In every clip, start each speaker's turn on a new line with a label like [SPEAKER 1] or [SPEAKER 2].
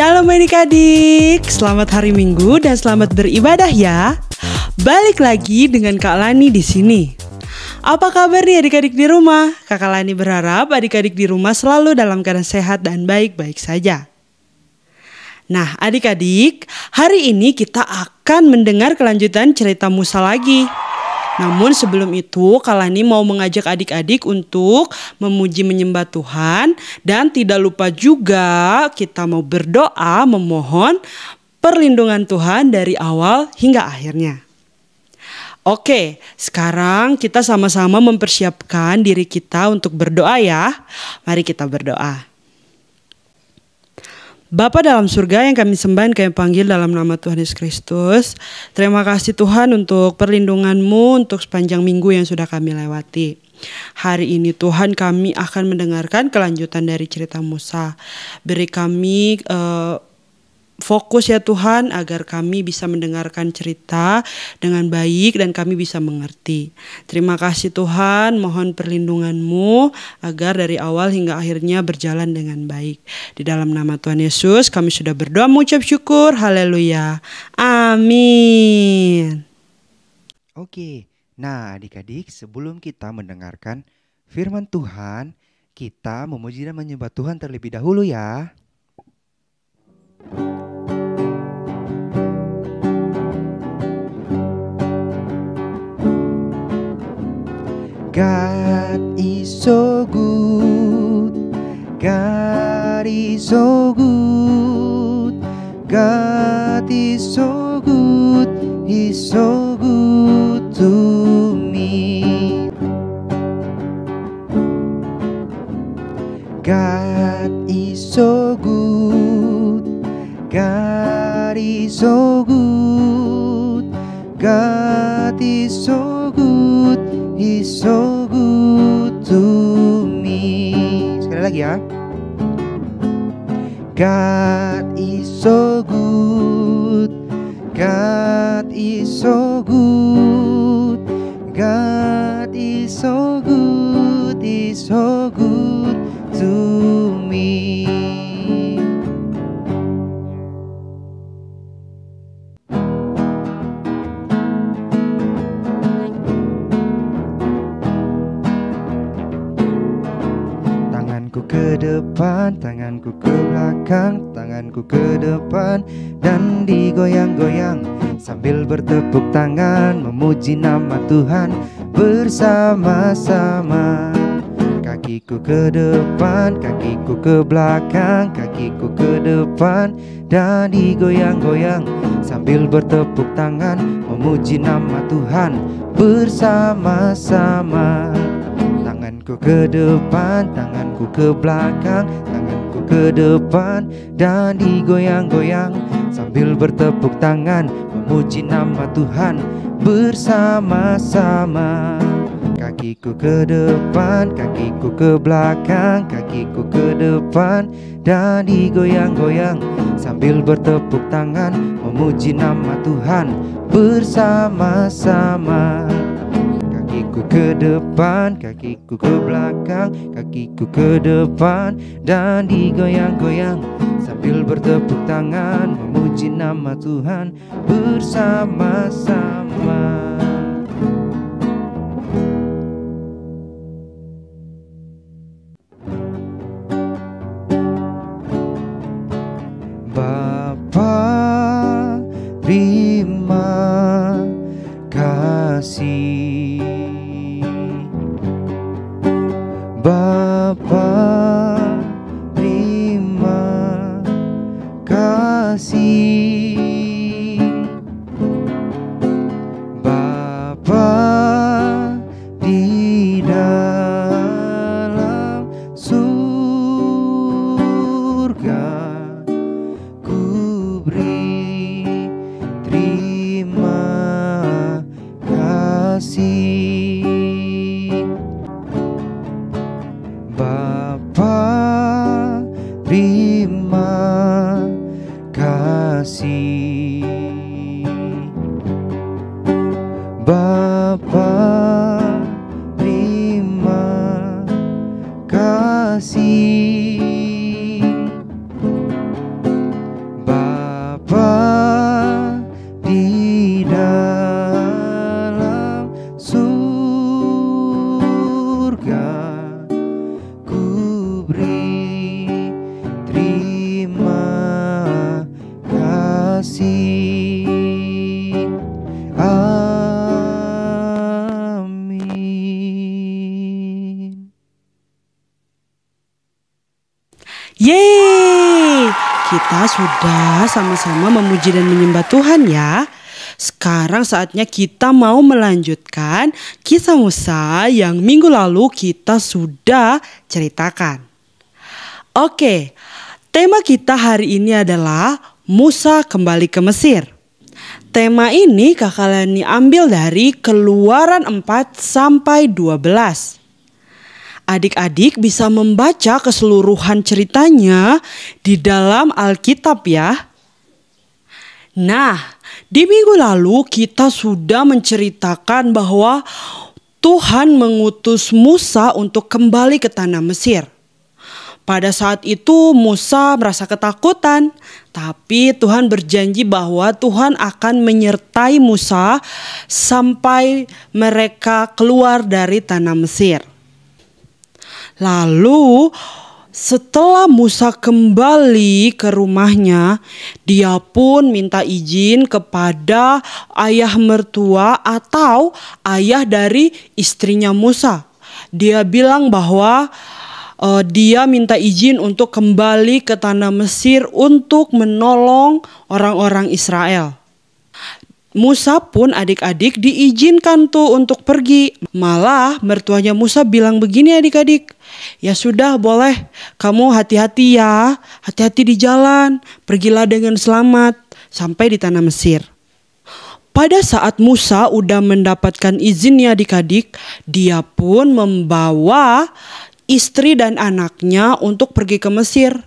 [SPEAKER 1] Shalom adik-adik, selamat hari Minggu dan selamat beribadah ya. Balik lagi dengan Kak Lani di sini. Apa kabar nih adik-adik di rumah? Kakak Lani berharap adik-adik di rumah selalu dalam keadaan sehat dan baik-baik saja. Nah adik-adik, hari ini kita akan mendengar kelanjutan cerita Musa lagi. Namun sebelum itu Kak Lani mau mengajak adik-adik untuk memuji menyembah Tuhan. Dan tidak lupa juga kita mau berdoa memohon perlindungan Tuhan dari awal hingga akhirnya. Oke, sekarang kita sama-sama mempersiapkan diri kita untuk berdoa ya. Mari kita berdoa. Bapa dalam surga yang kami sembah, kami panggil dalam nama Tuhan Yesus Kristus. Terima kasih Tuhan untuk perlindungan-Mu untuk sepanjang minggu yang sudah kami lewati. Hari ini Tuhan kami akan mendengarkan kelanjutan dari cerita Musa. Beri kami fokus ya Tuhan agar kami bisa mendengarkan cerita dengan baik dan kami bisa mengerti. Terima kasih Tuhan, mohon perlindungan-Mu agar dari awal hingga akhirnya berjalan dengan baik. Di dalam nama Tuhan Yesus kami sudah berdoa mengucap syukur. Haleluya. Amin.
[SPEAKER 2] Oke, nah adik-adik sebelum kita mendengarkan firman Tuhan, kita memuji dan menyembah Tuhan terlebih dahulu ya. God is so good, God is so good, God is so good, He's so good to me. God is so good, God is so good, God is so good, He's so good to me. Sekali lagi ya. God is so good, God is so good, God is so good, He's so good to me. Ke depan, tanganku ke belakang, tanganku ke depan dan digoyang-goyang sambil bertepuk tangan memuji nama Tuhan bersama-sama. Kakiku ke depan, kakiku ke belakang, kakiku ke depan dan digoyang-goyang sambil bertepuk tangan memuji nama Tuhan bersama-sama. Tanganku ke depan, tanganku ke belakang, tanganku ke depan dan digoyang-goyang sambil bertepuk tangan memuji nama Tuhan bersama-sama. Kakiku ke depan, kakiku ke belakang, kakiku ke depan dan digoyang-goyang sambil bertepuk tangan memuji nama Tuhan bersama-sama. Kakiku ke depan, kakiku ke belakang, kakiku ke depan dan digoyang-goyang sambil bertepuk tangan memuji nama Tuhan bersama-sama. Bapa, terima kasih. Bapa, terima kasih. Bapa di dalam surga, ku beri terima kasih. Bapa, terima kasih. Bapa, terima kasih.
[SPEAKER 1] sudah sama-sama memuji dan menyembah Tuhan ya. Sekarang saatnya kita mau melanjutkan kisah Musa yang minggu lalu kita sudah ceritakan. Oke, tema kita hari ini adalah Musa kembali ke Mesir. Tema ini Kakak Lani ambil dari Keluaran 4 sampai 12. Adik-adik bisa membaca keseluruhan ceritanya di dalam Alkitab ya. Nah, di minggu lalu kita sudah menceritakan bahwa Tuhan mengutus Musa untuk kembali ke tanah Mesir. Pada saat itu Musa merasa ketakutan, tapi Tuhan berjanji bahwa Tuhan akan menyertai Musa sampai mereka keluar dari tanah Mesir. Lalu setelah Musa kembali ke rumahnya, dia pun minta izin kepada ayah mertua atau ayah dari istrinya Musa. Dia bilang bahwa dia minta izin untuk kembali ke tanah Mesir untuk menolong orang-orang Israel. Musa pun adik-adik diizinkan tuh untuk pergi. Malah mertuanya Musa bilang begini adik-adik. Ya sudah boleh, kamu hati-hati ya. Hati-hati di jalan. Pergilah dengan selamat sampai di tanah Mesir. Pada saat Musa udah mendapatkan izin ya adik-adik. Dia pun membawa istri dan anaknya untuk pergi ke Mesir.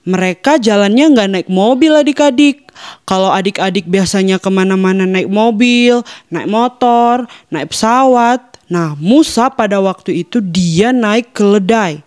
[SPEAKER 1] Mereka jalannya gak naik mobil adik-adik. Kalau adik-adik biasanya kemana-mana naik mobil, naik motor, naik pesawat. Nah, Musa pada waktu itu dia naik keledai.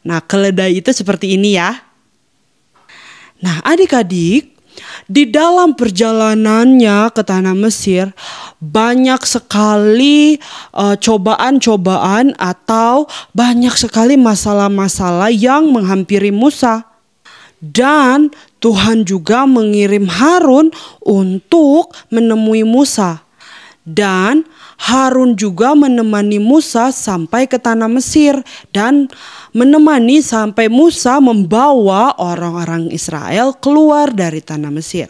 [SPEAKER 1] Nah, keledai itu seperti ini ya. Nah, adik-adik, di dalam perjalanannya ke tanah Mesir banyak sekali cobaan-cobaan atau banyak sekali masalah-masalah yang menghampiri Musa. Dan Tuhan juga mengirim Harun untuk menemui Musa. Dan Harun juga menemani Musa sampai ke tanah Mesir. Dan menemani sampai Musa membawa orang-orang Israel keluar dari tanah Mesir.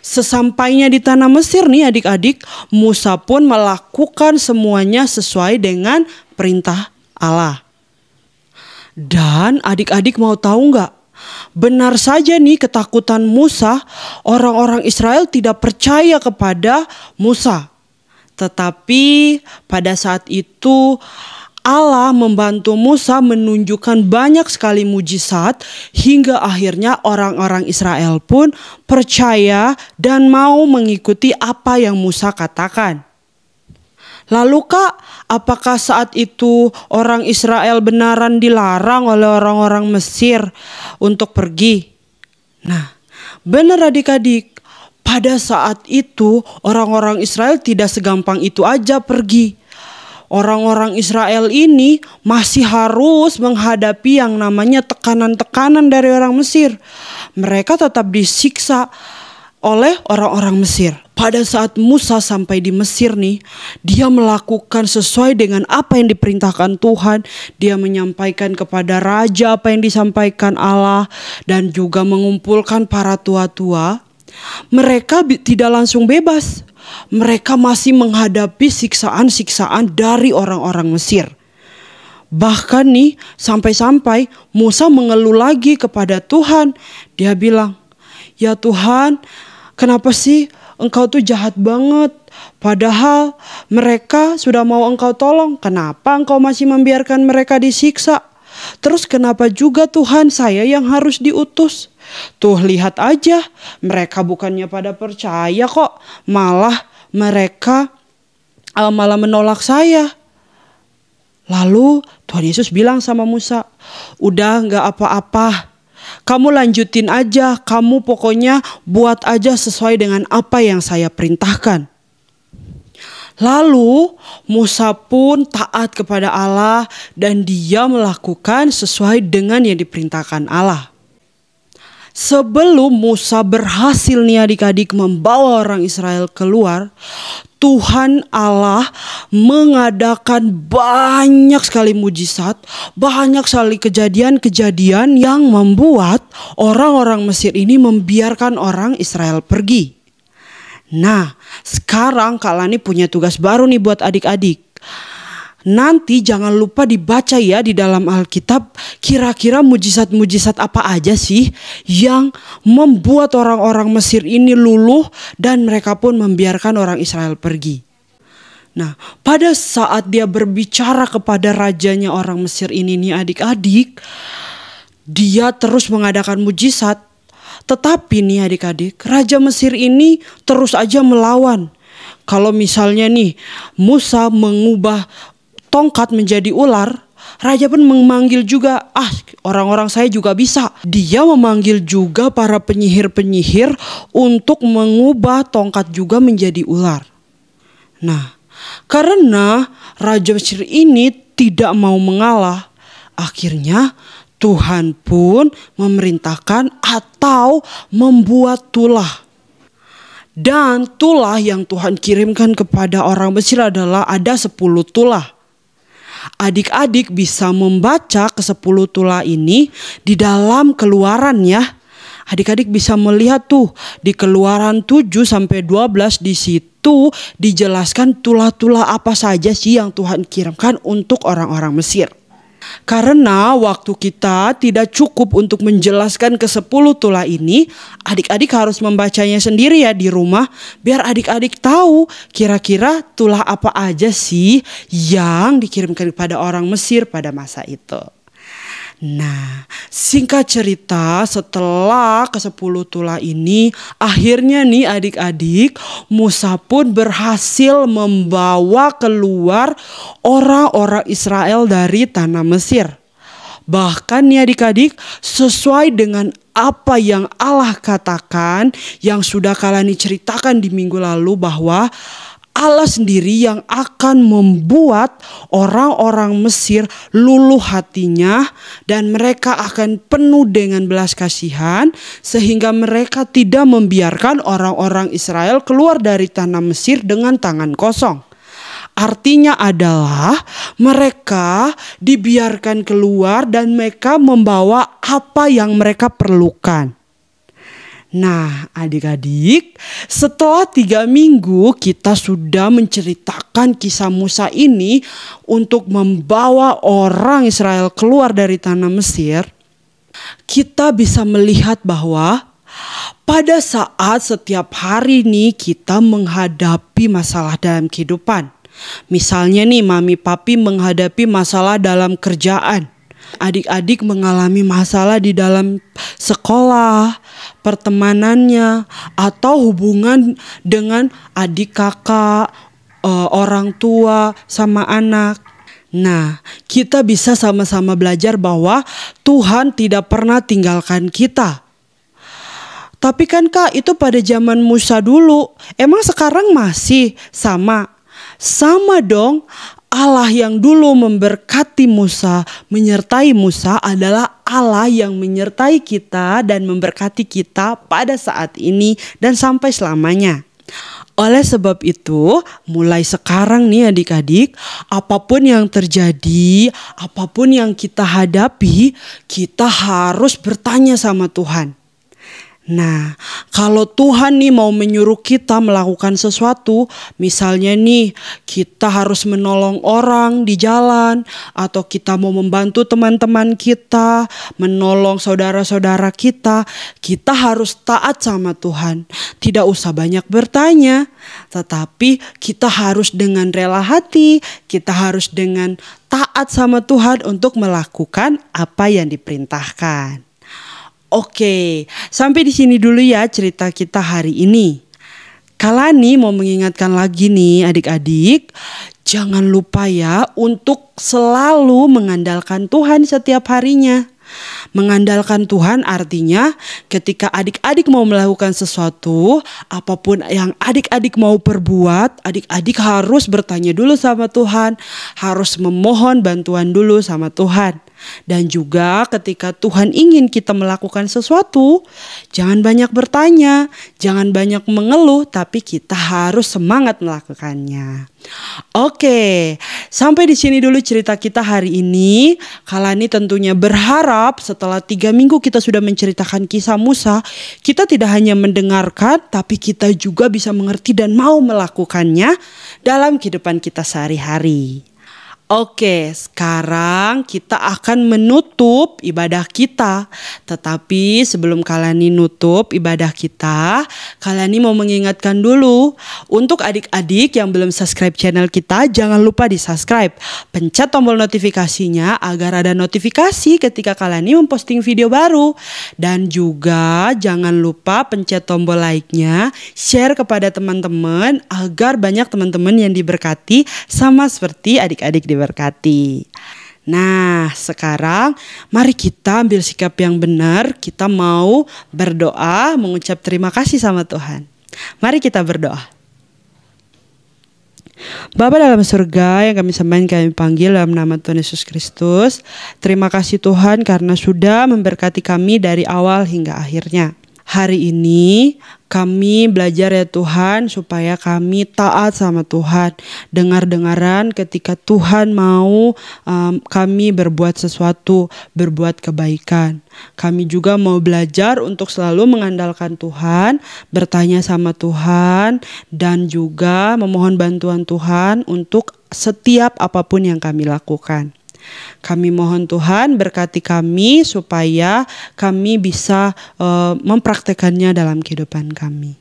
[SPEAKER 1] Sesampainya di tanah Mesir nih adik-adik, Musa pun melakukan semuanya sesuai dengan perintah Allah. Dan adik-adik mau tahu nggak? Benar saja nih ketakutan Musa, orang-orang Israel tidak percaya kepada Musa. Tetapi pada saat itu Allah membantu Musa menunjukkan banyak sekali mujizat hingga akhirnya orang-orang Israel pun percaya dan mau mengikuti apa yang Musa katakan. Lalu Kak, apakah saat itu orang Israel benaran dilarang oleh orang-orang Mesir untuk pergi? Nah, benar adik-adik, pada saat itu orang-orang Israel tidak segampang itu aja pergi. Orang-orang Israel ini masih harus menghadapi yang namanya tekanan-tekanan dari orang Mesir. Mereka tetap disiksa oleh orang-orang Mesir. Pada saat Musa sampai di Mesir nih, dia melakukan sesuai dengan apa yang diperintahkan Tuhan. Dia menyampaikan kepada raja apa yang disampaikan Allah dan juga mengumpulkan para tua-tua. Mereka tidak langsung bebas. Mereka masih menghadapi siksaan-siksaan dari orang-orang Mesir. Bahkan nih sampai-sampai Musa mengeluh lagi kepada Tuhan. Dia bilang, "Ya Tuhan, kenapa sih Engkau tuh jahat banget? Padahal mereka sudah mau Engkau tolong. Kenapa Engkau masih membiarkan mereka disiksa? Terus kenapa juga Tuhan saya yang harus diutus? Tuh lihat aja, mereka bukannya pada percaya kok. Malah mereka malah menolak saya." Lalu Tuhan Yesus bilang sama Musa, "Udah gak apa-apa. Kamu lanjutin aja, kamu pokoknya buat aja sesuai dengan apa yang saya perintahkan." Lalu Musa pun taat kepada Allah dan dia melakukan sesuai dengan yang diperintahkan Allah. Sebelum Musa berhasil nih adik-adik membawa orang Israel keluar, Tuhan Allah mengadakan banyak sekali mujizat, banyak sekali kejadian-kejadian yang membuat orang-orang Mesir ini membiarkan orang Israel pergi. Nah, sekarang Kak Lani punya tugas baru nih buat adik-adik. Nanti jangan lupa dibaca ya di dalam Alkitab, kira-kira mujizat-mujizat apa aja sih yang membuat orang-orang Mesir ini luluh dan mereka pun membiarkan orang Israel pergi. Nah, pada saat dia berbicara kepada rajanya orang Mesir ini nih adik-adik, dia terus mengadakan mujizat. Tetapi nih adik-adik, Raja Mesir ini terus aja melawan. Kalau misalnya nih Musa mengubah tongkat menjadi ular, raja pun memanggil juga, orang-orang saya juga bisa. Dia memanggil juga para penyihir-penyihir untuk mengubah tongkat juga menjadi ular. Nah, karena Raja Mesir ini tidak mau mengalah, akhirnya Tuhan pun memerintahkan atau membuat tulah. Dan tulah yang Tuhan kirimkan kepada orang Mesir adalah ada 10 tulah. Adik-adik bisa membaca ke-10 tulah ini di dalam Keluaran ya. Adik-adik bisa melihat tuh di Keluaran 7-12 di situ dijelaskan tulah-tulah apa saja sih yang Tuhan kirimkan untuk orang-orang Mesir. Karena waktu kita tidak cukup untuk menjelaskan ke-10 tulah ini, adik-adik harus membacanya sendiri ya di rumah, biar adik-adik tahu kira-kira tulah apa aja sih yang dikirimkan kepada orang Mesir pada masa itu. Nah, singkat cerita, setelah ke-10 tulah ini, akhirnya nih adik-adik, Musa pun berhasil membawa keluar orang-orang Israel dari tanah Mesir. Bahkan nih adik-adik, sesuai dengan apa yang Allah katakan, yang sudah Kak Lani ceritakan di minggu lalu, bahwa Allah sendiri yang akan membuat orang-orang Mesir luluh hatinya dan mereka akan penuh dengan belas kasihan sehingga mereka tidak membiarkan orang-orang Israel keluar dari tanah Mesir dengan tangan kosong. Artinya adalah mereka dibiarkan keluar dan mereka membawa apa yang mereka perlukan. Nah adik-adik, setelah 3 minggu kita sudah menceritakan kisah Musa ini untuk membawa orang Israel keluar dari tanah Mesir. Kita bisa melihat bahwa pada saat setiap hari nih kita menghadapi masalah dalam kehidupan. Misalnya nih mami papi menghadapi masalah dalam kerjaan. Adik-adik mengalami masalah di dalam sekolah, pertemanannya, atau hubungan dengan adik kakak, orang tua sama anak. Nah, kita bisa sama-sama belajar bahwa Tuhan tidak pernah tinggalkan kita. Tapi kan Kak, itu pada zaman Musa dulu. Emang sekarang masih sama? Sama dong. Allah yang dulu memberkati Musa, menyertai Musa adalah Allah yang menyertai kita dan memberkati kita pada saat ini dan sampai selamanya. Oleh sebab itu, mulai sekarang nih adik-adik, apapun yang terjadi, apapun yang kita hadapi, kita harus bertanya sama Tuhan. Nah, kalau Tuhan nih mau menyuruh kita melakukan sesuatu, misalnya nih kita harus menolong orang di jalan, atau kita mau membantu teman-teman kita, menolong saudara-saudara kita harus taat sama Tuhan. Tidak usah banyak bertanya, tetapi kita harus dengan rela hati, kita harus dengan taat sama Tuhan untuk melakukan apa yang diperintahkan. Oke, sampai di sini dulu ya cerita kita hari ini. Kak Lani mau mengingatkan lagi nih adik-adik, jangan lupa ya untuk selalu mengandalkan Tuhan setiap harinya. Mengandalkan Tuhan artinya ketika adik-adik mau melakukan sesuatu, apapun yang adik-adik mau perbuat, adik-adik harus bertanya dulu sama Tuhan, harus memohon bantuan dulu sama Tuhan. Dan juga ketika Tuhan ingin kita melakukan sesuatu, jangan banyak bertanya, jangan banyak mengeluh, tapi kita harus semangat melakukannya. Oke, sampai di sini dulu cerita kita hari ini. Kalani tentunya berharap setelah 3 minggu kita sudah menceritakan kisah Musa, kita tidak hanya mendengarkan, tapi kita juga bisa mengerti dan mau melakukannya dalam kehidupan kita sehari-hari. Oke, sekarang kita akan menutup ibadah kita. Tetapi sebelum Kalani nutup ibadah kita, Kalani mau mengingatkan dulu. Untuk adik-adik yang belum subscribe channel kita, jangan lupa di subscribe. Pencet tombol notifikasinya agar ada notifikasi ketika Kalani memposting video baru. Dan juga jangan lupa pencet tombol like-nya, share kepada teman-teman agar banyak teman-teman yang diberkati sama seperti adik-adik diberkati. Nah, sekarang mari kita ambil sikap yang benar. Kita mau berdoa, mengucap terima kasih sama Tuhan. Mari kita berdoa. Bapa dalam surga yang kami sembah, kami panggil dalam nama Tuhan Yesus Kristus. Terima kasih Tuhan karena sudah memberkati kami dari awal hingga akhirnya. Hari ini kami belajar ya Tuhan supaya kami taat sama Tuhan. Dengar-dengaran ketika Tuhan mau kami berbuat sesuatu, berbuat kebaikan. Kami juga mau belajar untuk selalu mengandalkan Tuhan, bertanya sama Tuhan, dan juga memohon bantuan Tuhan untuk setiap apapun yang kami lakukan. Kami mohon Tuhan berkati kami supaya kami bisa mempraktekannya dalam kehidupan kami.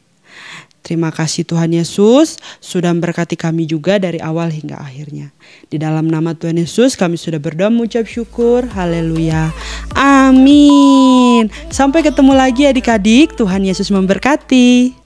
[SPEAKER 1] Terima kasih Tuhan Yesus sudah memberkati kami juga dari awal hingga akhirnya. Di dalam nama Tuhan Yesus kami sudah berdoa mengucap syukur. Haleluya. Amin. Sampai ketemu lagi adik-adik. Tuhan Yesus memberkati.